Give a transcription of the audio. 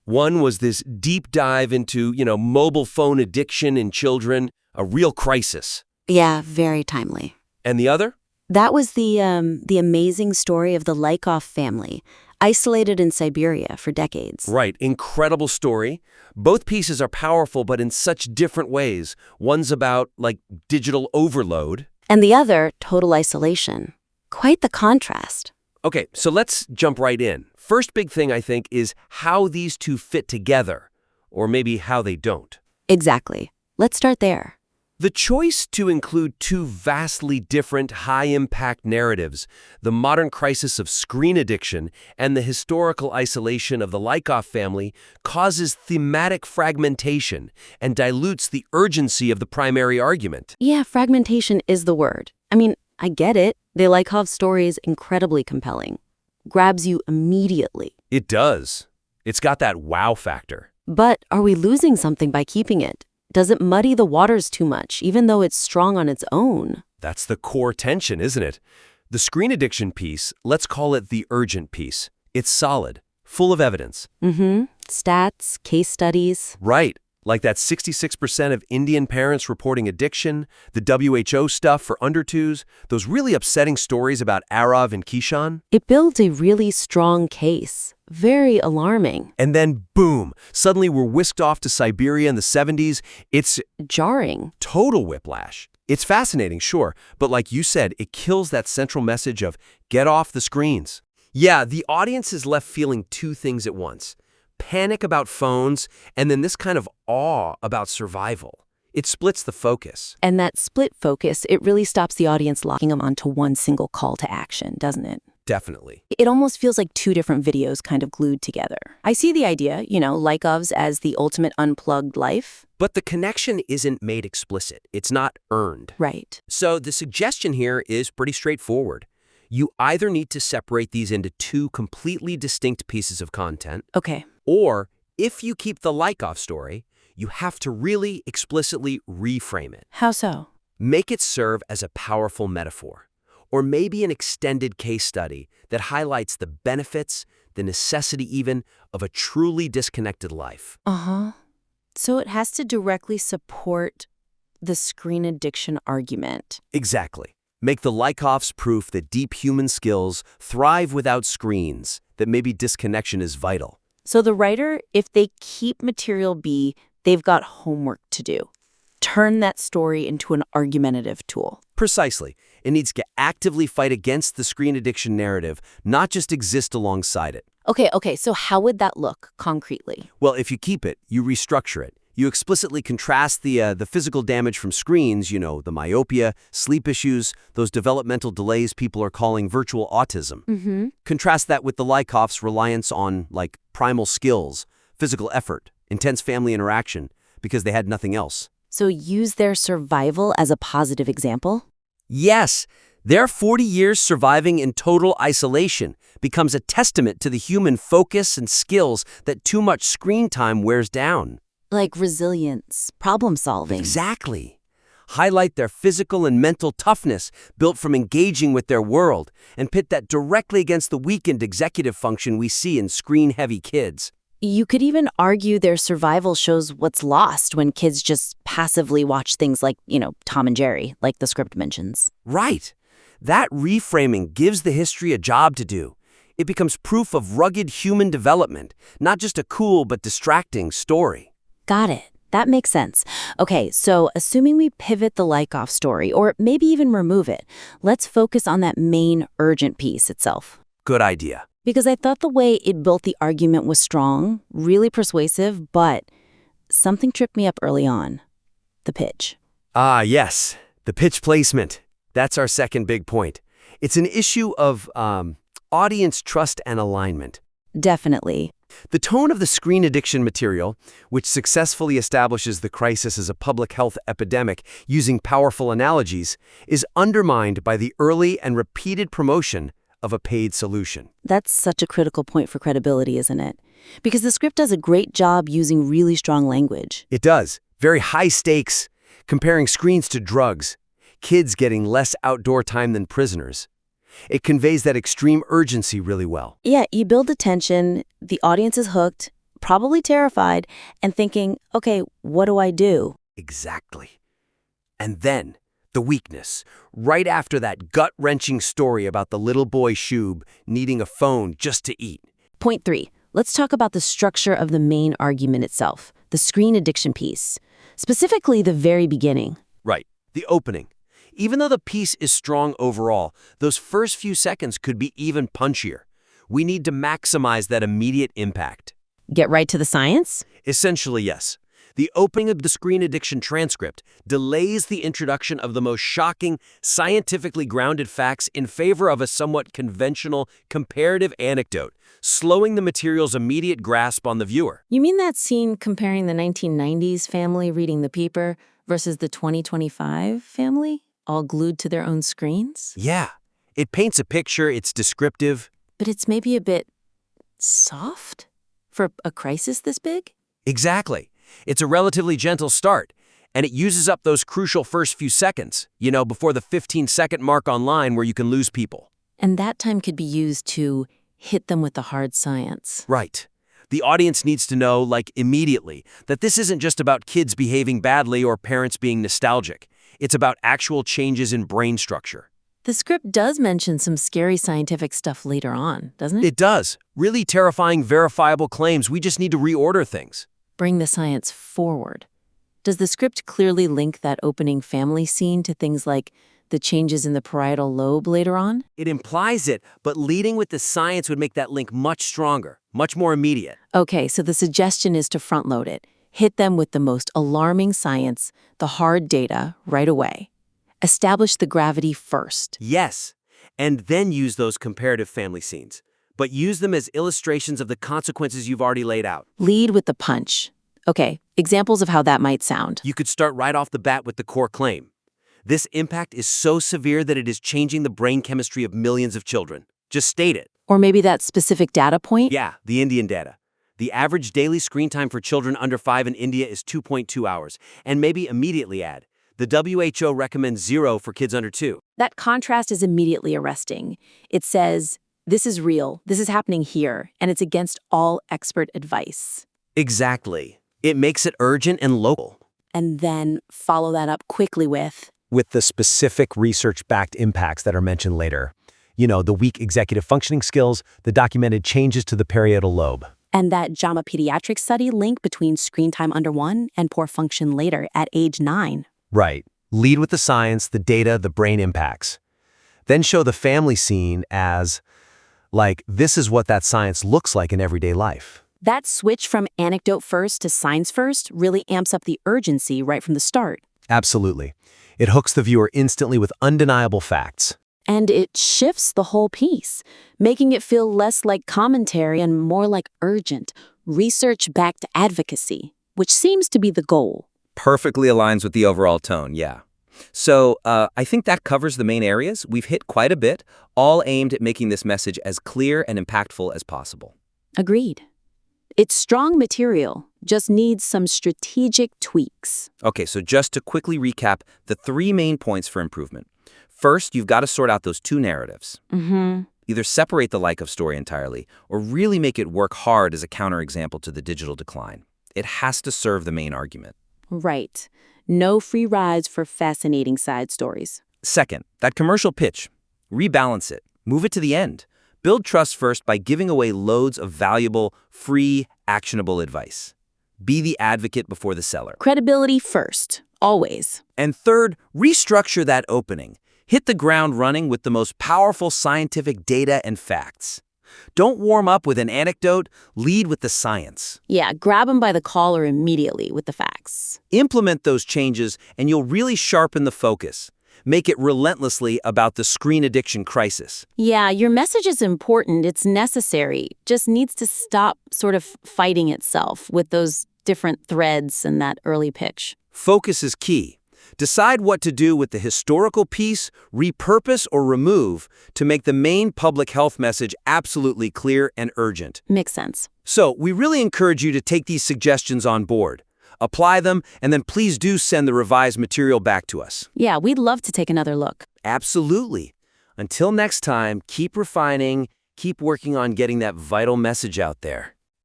One was this deep dive into, mobile phone addiction in children, a real crisis. Yeah, very timely. And the other? That was the amazing story of the Lykov family, isolated in Siberia for decades. Right, incredible story. Both pieces are powerful, but in such different ways. One's about, digital overload. And the other, total isolation. Quite the contrast. Okay, so let's jump right in. First big thing, I think, is how these two fit together, or maybe how they don't. Exactly. Let's start there. The choice to include two vastly different, high-impact narratives, the modern crisis of screen addiction and the historical isolation of the Lykov family, causes thematic fragmentation and dilutes the urgency of the primary argument. Yeah, fragmentation is the word. I mean, I get it. The Lykov story is incredibly compelling. Grabs you immediately. It does. It's got that wow factor. But are we losing something by keeping it? Does it muddy the waters too much, even though it's strong on its own? That's the core tension, isn't it? The screen addiction piece, let's call it the urgent piece. It's solid, full of evidence. Stats, case studies. Right. Like that 66% of Indian parents reporting addiction, the WHO stuff for under-twos, those really upsetting stories about Arav and Kishan. It builds a really strong case. Very alarming. And then, boom, suddenly we're whisked off to Siberia in the 70s. It's jarring. Total whiplash. It's fascinating, sure, but like you said, it kills that central message of get off the screens. Yeah, the audience is left feeling two things at once. Panic about phones, and then this kind of awe about survival. It splits the focus. And that split focus, it really stops the audience locking them onto one single call to action, doesn't it? Definitely. It almost feels like two different videos kind of glued together. I see the idea, Lykov's as the ultimate unplugged life. But the connection isn't made explicit. It's not earned. Right. So the suggestion here is pretty straightforward. You either need to separate these into two completely distinct pieces of content. Okay. Or, if you keep the Lykov story, you have to really explicitly reframe it. How so? Make it serve as a powerful metaphor, or maybe an extended case study that highlights the benefits, the necessity even, of a truly disconnected life. So it has to directly support the screen addiction argument. Exactly. Make the Lykovs proof that deep human skills thrive without screens, that maybe disconnection is vital. So the writer, if they keep material B, they've got homework to do. Turn that story into an argumentative tool. Precisely. It needs to actively fight against the screen addiction narrative, not just exist alongside it. Okay, so how would that look concretely? Well, if you keep it, you restructure it. You explicitly contrast the physical damage from screens, the myopia, sleep issues, those developmental delays people are calling virtual autism. Contrast that with the Lykovs' reliance on, primal skills, physical effort, intense family interaction, because they had nothing else. So use their survival as a positive example? Yes, their 40 years surviving in total isolation becomes a testament to the human focus and skills that too much screen time wears down. Like resilience, problem solving. Exactly. Highlight their physical and mental toughness built from engaging with their world, and pit that directly against the weakened executive function we see in screen-heavy kids. You could even argue their survival shows what's lost when kids just passively watch things like, Tom and Jerry, like the script mentions. Right. That reframing gives the history a job to do. It becomes proof of rugged human development, not just a cool but distracting story. Got it. That makes sense. Okay, so assuming we pivot the Lykov story, or maybe even remove it, let's focus on that main urgent piece itself. Good idea. Because I thought the way it built the argument was strong, really persuasive, but something tripped me up early on. The pitch. Ah, yes. The pitch placement. That's our second big point. It's an issue of audience trust and alignment. Definitely. The tone of the screen addiction material, which successfully establishes the crisis as a public health epidemic using powerful analogies, is undermined by the early and repeated promotion of a paid solution. That's such a critical point for credibility, isn't it? Because the script does a great job using really strong language. It does. Very high stakes, comparing screens to drugs, kids getting less outdoor time than prisoners. It conveys that extreme urgency really well. Yeah, you build the tension, the audience is hooked, probably terrified, and thinking, okay, what do I do? Exactly. And then, the weakness. Right after that gut-wrenching story about the little boy Shub needing a phone just to eat. Point 3. Let's talk about the structure of the main argument itself, the screen addiction piece. Specifically, the very beginning. Right, the opening. Even though the piece is strong overall, those first few seconds could be even punchier. We need to maximize that immediate impact. Get right to the science? Essentially, yes. The opening of the screen addiction transcript delays the introduction of the most shocking, scientifically grounded facts in favor of a somewhat conventional, comparative anecdote, slowing the material's immediate grasp on the viewer. You mean that scene comparing the 1990s family reading the paper versus the 2025 family, all glued to their own screens? Yeah. It paints a picture, it's descriptive. But it's maybe a bit soft for a crisis this big? Exactly. It's a relatively gentle start, and it uses up those crucial first few seconds, before the 15-second mark online where you can lose people. And that time could be used to hit them with the hard science. Right. The audience needs to know, immediately, that this isn't just about kids behaving badly or parents being nostalgic. It's about actual changes in brain structure. The script does mention some scary scientific stuff later on, doesn't it? It does. Really terrifying, verifiable claims. We just need to reorder things. Bring the science forward. Does the script clearly link that opening family scene to things like the changes in the parietal lobe later on? It implies it, but leading with the science would make that link much stronger, much more immediate. Okay, so the suggestion is to front-load it. Hit them with the most alarming science, the hard data, right away. Establish the gravity first. Yes, and then use those comparative family scenes. But use them as illustrations of the consequences you've already laid out. Lead with the punch. Okay, examples of how that might sound. You could start right off the bat with the core claim. This impact is so severe that it is changing the brain chemistry of millions of children. Just state it. Or maybe that specific data point? Yeah, the Indian data. The average daily screen time for children under 5 in India is 2.2 hours. And maybe immediately add, the WHO recommends 0 for kids under 2. That contrast is immediately arresting. It says, this is real, this is happening here, and it's against all expert advice. Exactly. It makes it urgent and local. And then follow that up quickly with the specific research-backed impacts that are mentioned later. The weak executive functioning skills, the documented changes to the parietal lobe. and that JAMA pediatric study link between screen time under 1 and poor function later at age 9. Right. Lead with the science, the data, the brain impacts. Then show the family scene as, this is what that science looks like in everyday life. That switch from anecdote first to science first really amps up the urgency right from the start. Absolutely. It hooks the viewer instantly with undeniable facts. And it shifts the whole piece, making it feel less like commentary and more like urgent, research-backed advocacy, which seems to be the goal. Perfectly aligns with the overall tone, yeah. So I think that covers the main areas. We've hit quite a bit, all aimed at making this message as clear and impactful as possible. Agreed. It's strong material, just needs some strategic tweaks. Okay, so just to quickly recap the 3 main points for improvement. First, you've got to sort out those 2 narratives. Either separate the like of story entirely, or really make it work hard as a counterexample to the digital decline. It has to serve the main argument. Right. No free rides for fascinating side stories. Second, that commercial pitch. Rebalance it. Move it to the end. Build trust first by giving away loads of valuable, free, actionable advice. Be the advocate before the seller. Credibility first, always. And third, restructure that opening. Hit the ground running with the most powerful scientific data and facts. Don't warm up with an anecdote, lead with the science. Yeah, grab them by the collar immediately with the facts. Implement those changes and you'll really sharpen the focus. Make it relentlessly about the screen addiction crisis. Yeah, your message is important, it's necessary. Just needs to stop sort of fighting itself with those different threads and that early pitch. Focus is key. Decide what to do with the historical piece, repurpose or remove to make the main public health message absolutely clear and urgent. Makes sense. So, we really encourage you to take these suggestions on board. Apply them, and then please do send the revised material back to us. Yeah, we'd love to take another look. Absolutely. Until next time, keep refining, keep working on getting that vital message out there.